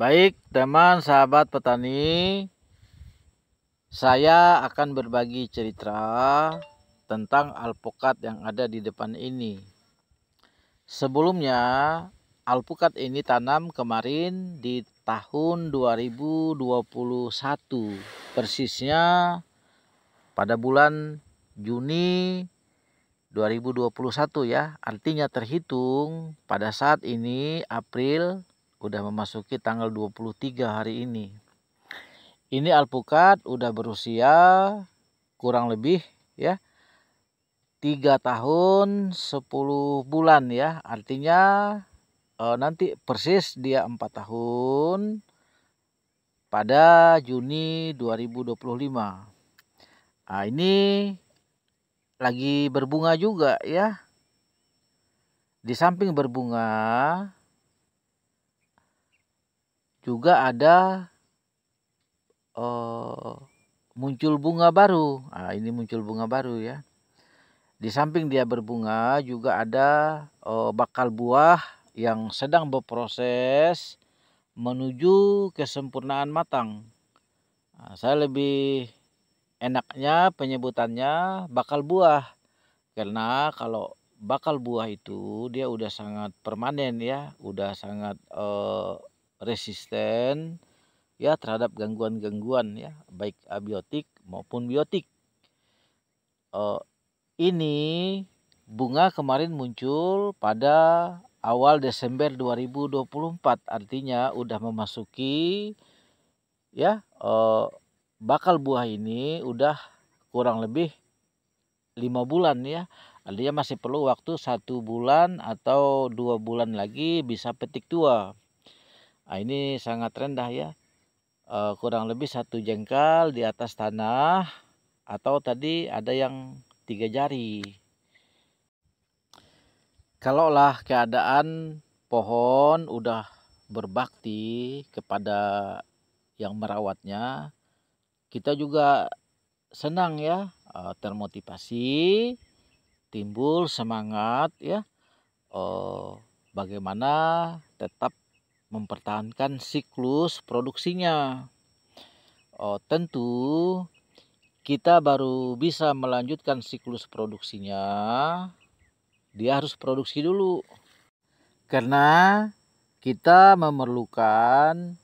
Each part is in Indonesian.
Baik, teman sahabat petani, saya akan berbagi cerita tentang alpukat yang ada di depan ini. Sebelumnya, alpukat ini tanam kemarin di tahun 2021, persisnya pada bulan Juni 2021 ya. Artinya terhitung pada saat ini April udah memasuki tanggal 23 hari ini. Ini alpukat udah berusia kurang lebih ya 3 tahun 10 bulan ya. Artinya nanti persis dia 4 tahun pada Juni 2025. Nah, ini lagi berbunga juga ya. Di samping berbunga juga ada muncul bunga baru. Nah, ini muncul bunga baru ya. Di samping dia berbunga juga ada bakal buah yang sedang berproses menuju kesempurnaan matang. Nah, saya lebih enaknya penyebutannya bakal buah, karena kalau bakal buah itu dia udah sangat permanen ya, udah sangat resisten ya terhadap gangguan-gangguan ya, baik abiotik maupun biotik. Ini bunga kemarin muncul pada awal Desember 2024, artinya udah memasuki ya bakal buah ini udah kurang lebih 5 bulan ya. Artinya masih perlu waktu 1 bulan atau 2 bulan lagi bisa petik tua. Nah, ini sangat rendah ya. Kurang lebih 1 jengkal di atas tanah, atau tadi ada yang 3 jari. Kalaulah keadaan pohon udah berbakti kepada yang merawatnya, kita juga senang ya, termotivasi, timbul semangat ya, bagaimana tetap mempertahankan siklus produksinya. Tentu kita baru bisa melanjutkan siklus produksinya, dia harus produksi dulu. Karena kita memerlukan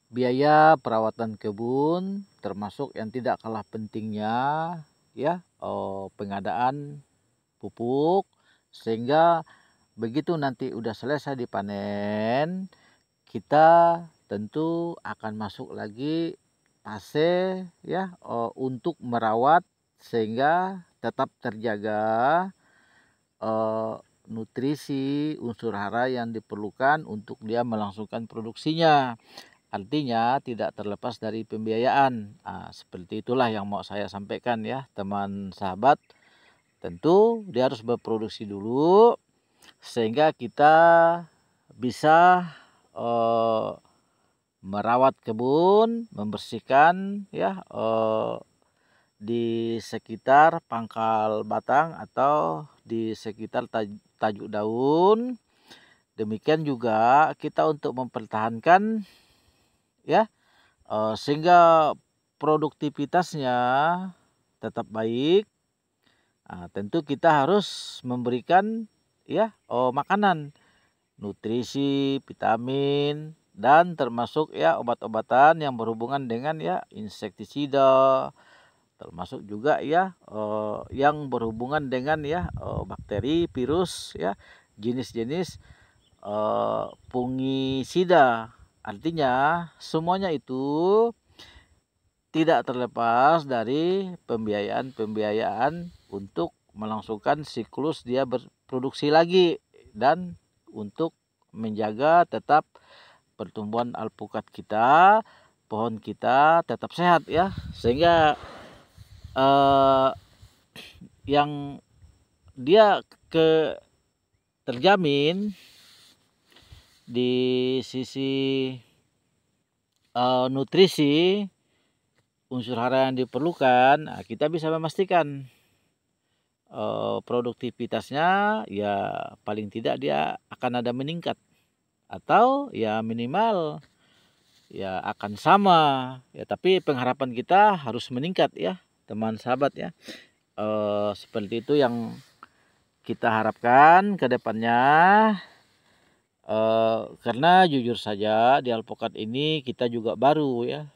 biaya perawatan kebun, termasuk yang tidak kalah pentingnya ya pengadaan pupuk, sehingga begitu nanti udah selesai dipanen, kita tentu akan masuk lagi fase ya untuk merawat sehingga tetap terjaga nutrisi unsur hara yang diperlukan untuk dia melangsungkan produksinya. Artinya tidak terlepas dari pembiayaan. Nah, seperti itulah yang mau saya sampaikan ya teman sahabat. Tentu dia harus berproduksi dulu sehingga kita bisa merawat kebun, membersihkan ya di sekitar pangkal batang atau di sekitar tajuk daun. Demikian juga kita untuk mempertahankan ya sehingga produktivitasnya tetap baik. Nah, tentu kita harus memberikan ya makanan, nutrisi, vitamin, dan termasuk ya obat-obatan yang berhubungan dengan ya insektisida, termasuk juga ya yang berhubungan dengan ya bakteri, virus ya, jenis-jenis fungisida. Artinya semuanya itu tidak terlepas dari pembiayaan untuk melangsungkan siklus dia berproduksi lagi dan untuk menjaga tetap pertumbuhan alpukat kita, pohon kita tetap sehat ya, sehingga yang dia terjamin di sisi nutrisi unsur hara yang diperlukan. Nah, kita bisa memastikan produktivitasnya ya paling tidak dia akan ada meningkat, atau ya minimal ya akan sama ya, tapi pengharapan kita harus meningkat ya teman sahabat ya. Seperti itu yang kita harapkan ke depannya. Karena jujur saja di Alpukat ini kita juga baru ya.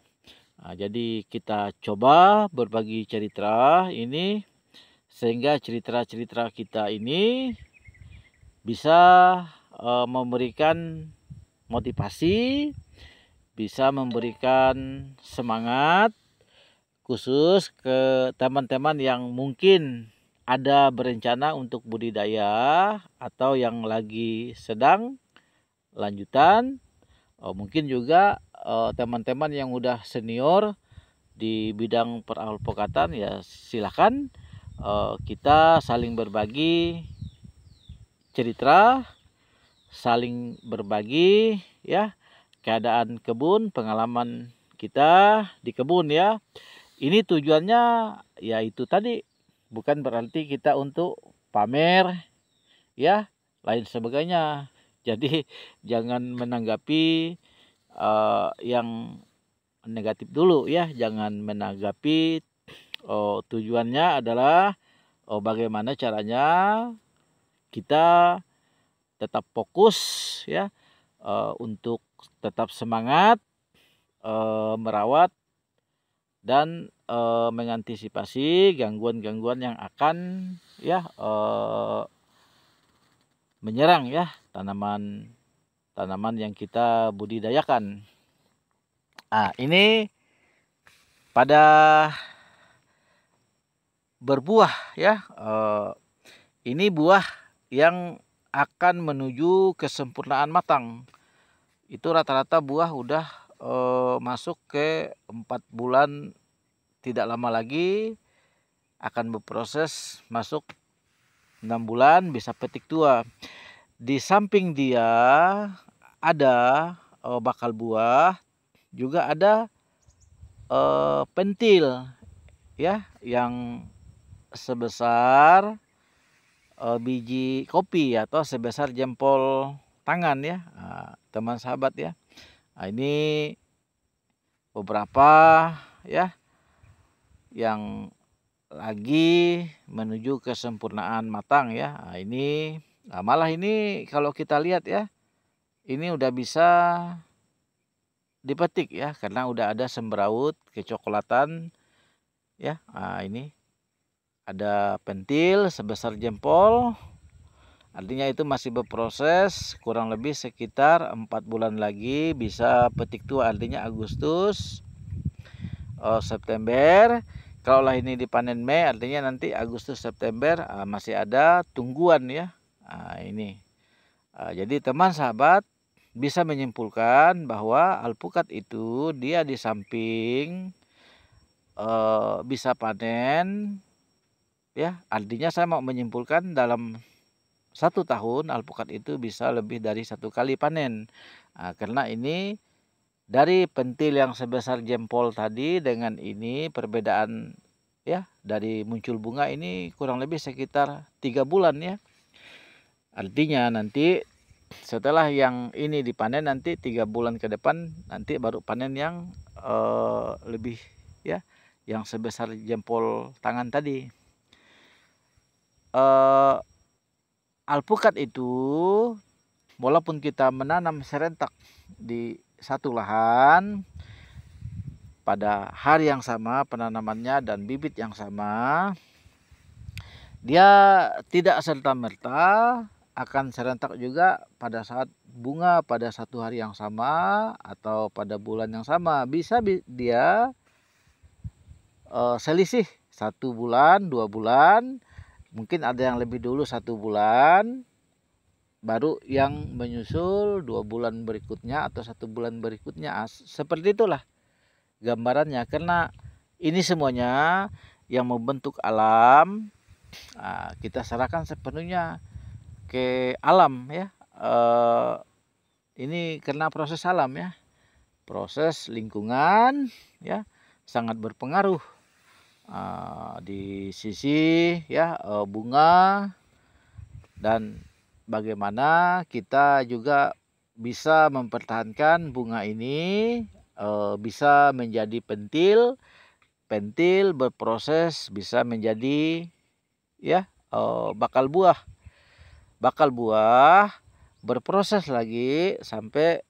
Nah, jadi kita coba berbagi cerita ini sehingga cerita-cerita kita ini bisa memberikan motivasi, bisa memberikan semangat khusus ke teman-teman yang mungkin ada berencana untuk budidaya atau yang lagi sedang lanjutan. Mungkin juga teman-teman yang udah senior di bidang peralpukatan ya silakan kita saling berbagi cerita, saling berbagi ya keadaan kebun, pengalaman kita di kebun ya. Ini tujuannya ya itu tadi, bukan berarti kita untuk pamer ya lain sebagainya. Jadi jangan menanggapi yang negatif dulu ya, jangan menanggapi tujuannya adalah bagaimana caranya kita tetap fokus ya untuk tetap semangat merawat dan mengantisipasi gangguan-gangguan yang akan ya menyerang ya tanaman yang kita budidayakan. Ini pada berbuah ya. Ini buah yang akan menuju kesempurnaan matang. Itu rata-rata buah udah masuk ke 4 bulan, tidak lama lagi akan berproses masuk 6 bulan bisa petik tua. Di samping dia ada bakal buah, juga ada pentil ya yang sebesar biji kopi atau sebesar jempol tangan ya teman sahabat ya. Ini beberapa ya yang lagi menuju kesempurnaan matang ya. Ini malah ini kalau kita lihat ya, ini udah bisa dipetik ya karena udah ada sembraut kecoklatan ya. Ini ada pentil sebesar jempol, artinya itu masih berproses, kurang lebih sekitar 4 bulan lagi bisa petik tua, artinya Agustus, September. Kalau lah ini dipanen Mei, artinya nanti Agustus September masih ada tungguan ya. Ini jadi teman sahabat bisa menyimpulkan bahwa alpukat itu dia di samping bisa panen ya, artinya saya mau menyimpulkan dalam 1 tahun alpukat itu bisa lebih dari 1 kali panen. Karena ini dari pentil yang sebesar jempol tadi dengan ini perbedaan ya dari muncul bunga ini kurang lebih sekitar 3 bulan ya. Artinya nanti setelah yang ini dipanen nanti 3 bulan ke depan nanti baru panen yang lebih ya, yang sebesar jempol tangan tadi. Alpukat itu walaupun kita menanam serentak di satu lahan pada hari yang sama penanamannya dan bibit yang sama, dia tidak serta-merta akan serentak juga pada saat bunga pada 1 hari yang sama atau pada bulan yang sama. Bisa dia selisih 1 bulan, 2 bulan, mungkin ada yang lebih dulu 1 bulan, baru yang menyusul 2 bulan berikutnya atau 1 bulan berikutnya. Seperti itulah gambarannya, karena ini semuanya yang membentuk alam. Kita serahkan sepenuhnya ke alam ya. Ini karena proses alam ya, proses lingkungan ya sangat berpengaruh di sisi ya bunga, dan bagaimana kita juga bisa mempertahankan bunga ini bisa menjadi pentil, pentil berproses bisa menjadi ya bakal buah, bakal buah berproses lagi sampai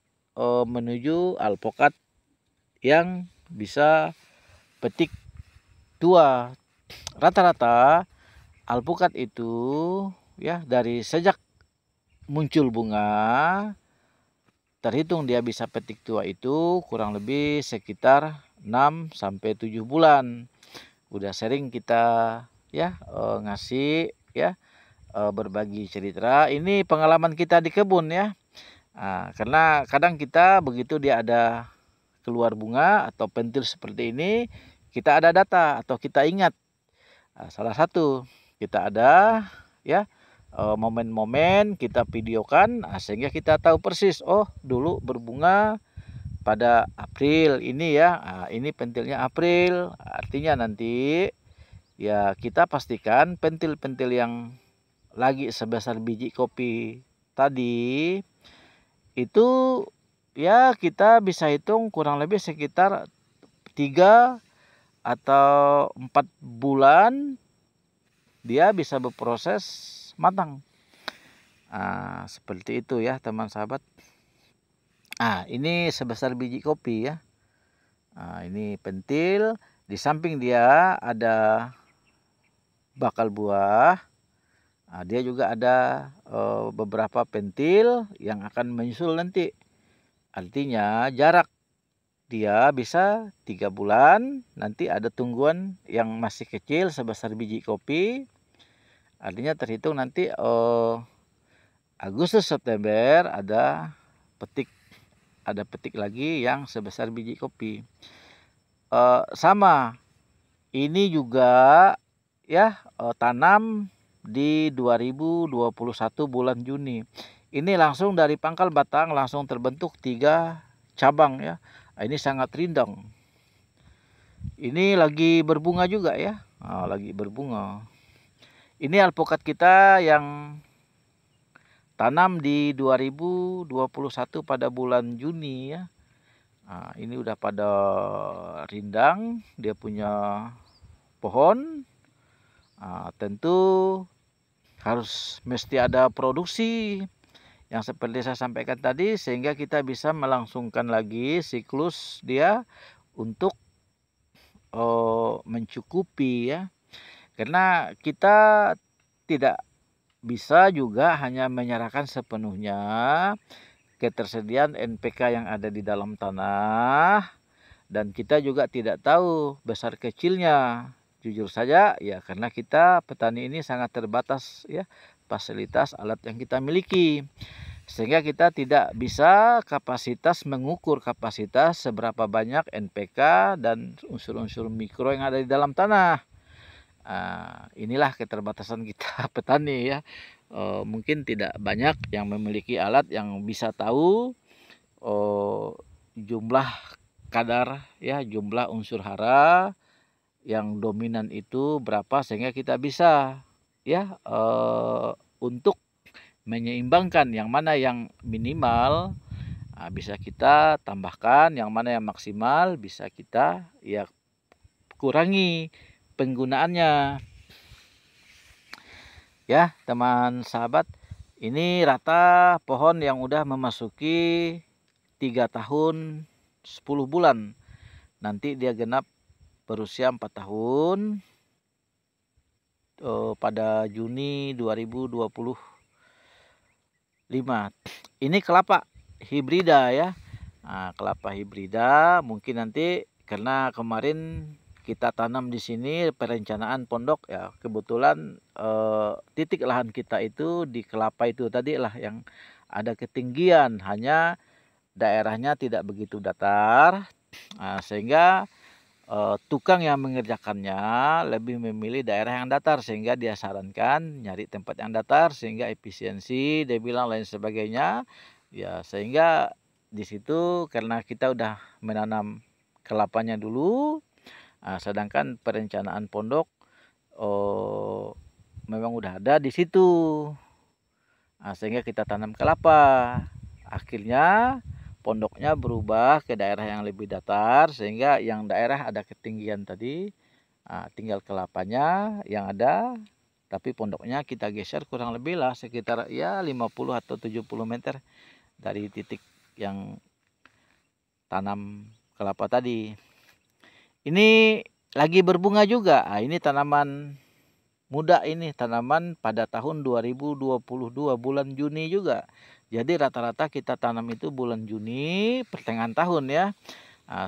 menuju alpukat yang bisa petik tua. Rata-rata alpukat itu ya dari sejak muncul bunga terhitung dia bisa petik tua itu kurang lebih sekitar 6 sampai 7 bulan. Udah sering kita ya ngasih ya berbagi cerita. Ini pengalaman kita di kebun ya. Nah, karena kadang kita begitu dia ada keluar bunga atau pentil seperti ini, kita ada data atau kita ingat. Nah, salah satu kita ada ya momen-momen kita videokan, sehingga kita tahu persis. Oh, dulu berbunga pada April ini ya. Nah, ini pentilnya April. Artinya nanti ya kita pastikan pentil-pentil yang lagi sebesar biji kopi tadi itu ya kita bisa hitung kurang lebih sekitar 3 atau 4 bulan dia bisa berproses matang. Nah, seperti itu ya teman sahabat. Nah, ini sebesar biji kopi ya. Nah, ini pentil, di samping dia ada bakal buah. Nah, dia juga ada beberapa pentil yang akan menyusul nanti. Artinya jarak dia bisa 3 bulan, nanti ada tungguan yang masih kecil sebesar biji kopi. Artinya terhitung nanti Agustus September ada petik lagi yang sebesar biji kopi. Sama ini juga ya tanam di 2021 bulan Juni. Ini langsung dari pangkal batang langsung terbentuk 3 cabang ya. Ini sangat rindang. Ini lagi berbunga juga ya. Lagi berbunga. Ini alpukat kita yang tanam di 2021 pada bulan Juni ya. Nah, ini udah pada rindang, dia punya pohon. Tentu harus mesti ada produksi yang seperti saya sampaikan tadi, sehingga kita bisa melangsungkan lagi siklus dia untuk mencukupi ya. Karena kita tidak bisa juga hanya menyerahkan sepenuhnya ketersediaan NPK yang ada di dalam tanah, dan kita juga tidak tahu besar kecilnya. Jujur saja ya, karena kita petani ini sangat terbatas ya fasilitas alat yang kita miliki, sehingga kita tidak bisa mengukur kapasitas seberapa banyak NPK dan unsur-unsur mikro yang ada di dalam tanah. Inilah keterbatasan kita petani ya. Mungkin tidak banyak yang memiliki alat yang bisa tahu jumlah kadar ya, jumlah unsur hara yang dominan itu berapa, sehingga kita bisa ya untuk menyeimbangkan yang mana yang minimal bisa kita tambahkan, yang mana yang maksimal bisa kita ya kurangi penggunaannya. Ya teman sahabat, ini rata pohon yang udah memasuki 3 tahun 10 bulan. Nanti dia genap berusia 4 tahun pada Juni 2025. Ini kelapa hibrida ya. Kelapa hibrida mungkin nanti karena kemarin kita tanam di sini perencanaan pondok ya, kebetulan titik lahan kita itu di kelapa itu tadi lah yang ada ketinggian, hanya daerahnya tidak begitu datar, sehingga tukang yang mengerjakannya lebih memilih daerah yang datar, sehingga dia sarankan nyari tempat yang datar sehingga efisiensi dia bilang lain sebagainya ya. Sehingga di situ karena kita udah menanam kelapanya dulu, sedangkan perencanaan pondok memang udah ada di situ, sehingga kita tanam kelapa. Akhirnya pondoknya berubah ke daerah yang lebih datar, sehingga yang daerah ada ketinggian tadi, tinggal kelapanya yang ada, tapi pondoknya kita geser kurang lebih lah sekitar ya 50 atau 70 meter dari titik yang tanam kelapa tadi. Ini lagi berbunga juga. Ini tanaman muda, ini tanaman pada tahun 2022 bulan Juni juga. Jadi rata-rata kita tanam itu bulan Juni pertengahan tahun ya.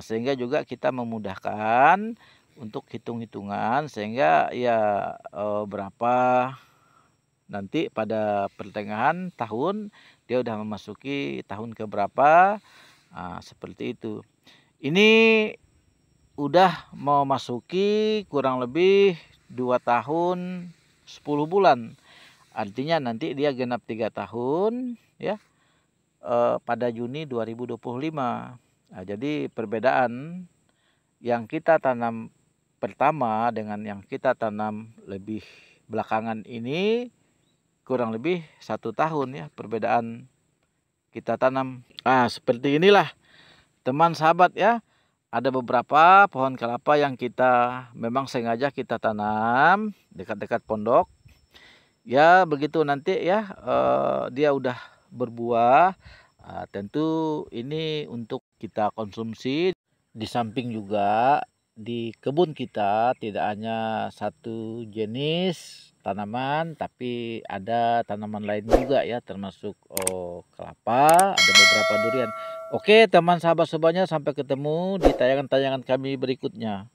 Sehingga juga kita memudahkan untuk hitung-hitungan, sehingga ya berapa nanti pada pertengahan tahun dia udah memasuki tahun keberapa, seperti itu. Ini udah mau masuki kurang lebih 2 tahun 10 bulan. Artinya nanti dia genap 3 tahun ya, pada Juni 2025. Jadi perbedaan yang kita tanam pertama dengan yang kita tanam lebih belakangan ini kurang lebih 1 tahun ya perbedaan kita tanam. Seperti inilah teman sahabat ya. Ada beberapa pohon kelapa yang kita memang sengaja kita tanam dekat-dekat pondok. Ya begitu nanti ya dia udah berbuah, tentu ini untuk kita konsumsi. Di samping juga di kebun kita tidak hanya satu jenis tanaman, tapi ada tanaman lain juga ya, termasuk kelapa, ada beberapa durian. Oke teman sahabat semuanya, sampai ketemu di tayangan-tayangan kami berikutnya.